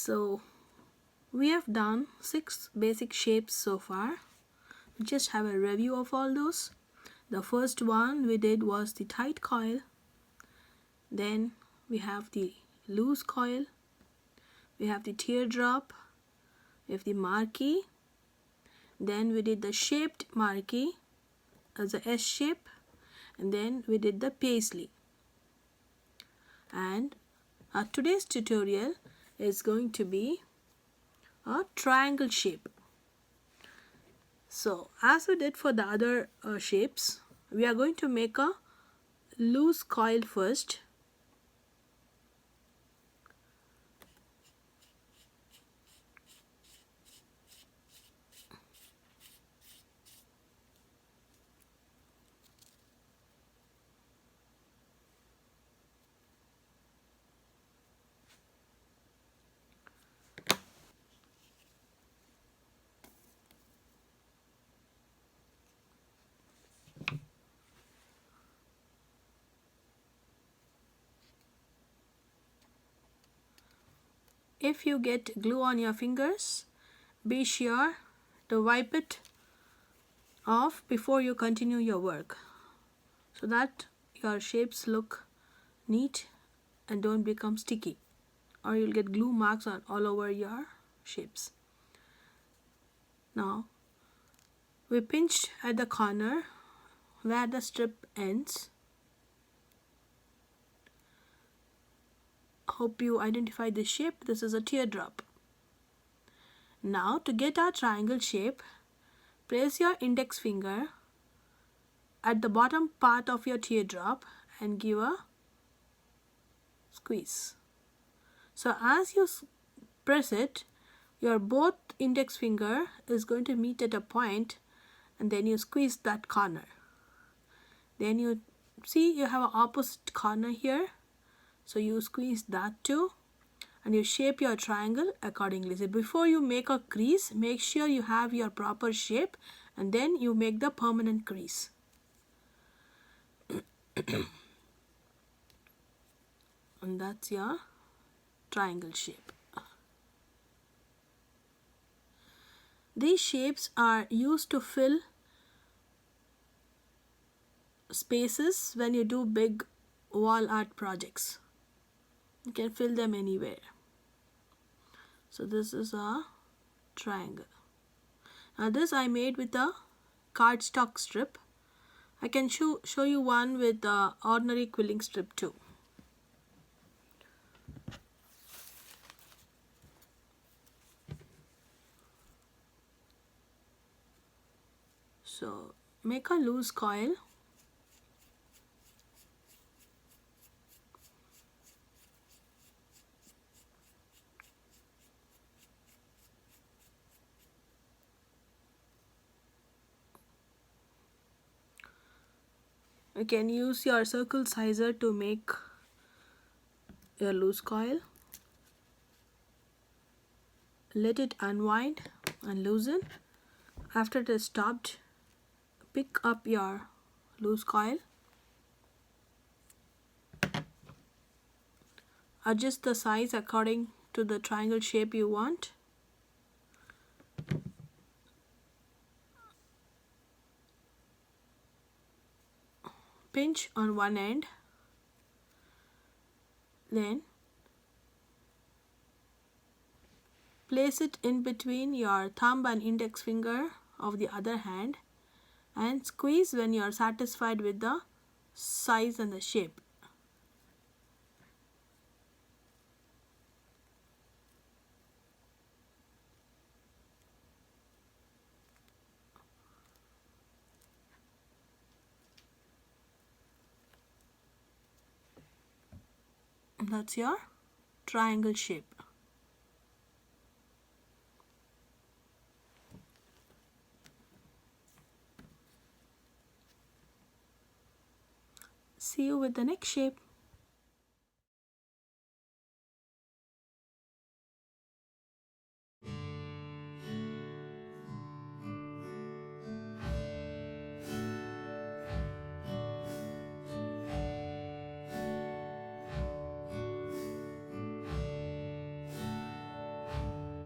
So we have done 6 basic shapes so far. Just have a review of all those. The first one we did was the tight coil. Then we have the loose coil. We have the teardrop. We have the marquee. Then we did the shaped marquee as a S shape. And then we did the paisley. And today's tutorial is going to be a triangle shape. So as we did for the other shapes, we are going to make a loose coil first. If you get glue on your fingers, be sure to wipe it off before you continue your work so that your shapes look neat and don't become sticky, or you'll get glue marks all over your shapes. Now we pinched at the corner where the strip ends. Hope you identify this shape. This is a teardrop. Now to get our triangle shape, place your index finger at the bottom part of your teardrop and give a squeeze. So as you press it, your both index finger is going to meet at a point, and then you squeeze that corner. Then you see you have an opposite corner here, so you squeeze that too, and you shape your triangle accordingly. So before you make a crease, make sure you have your proper shape, and then you make the permanent crease. And that's your triangle shape. These shapes are used to fill spaces when you do big wall art projects. You can fill them anywhere. So this is a triangle. Now this I made with a cardstock strip. I can show you one with the ordinary quilling strip too. So make a loose coil. You can use your circle sizer to make your loose coil. Let it unwind and loosen. After it is stopped, pick up your loose coil. Adjust the size according to the triangle shape you want. Pinch on one end, then place it in between your thumb and index finger of the other hand and squeeze when you are satisfied with the size and the shape. That's your triangle shape. See you with the next shape.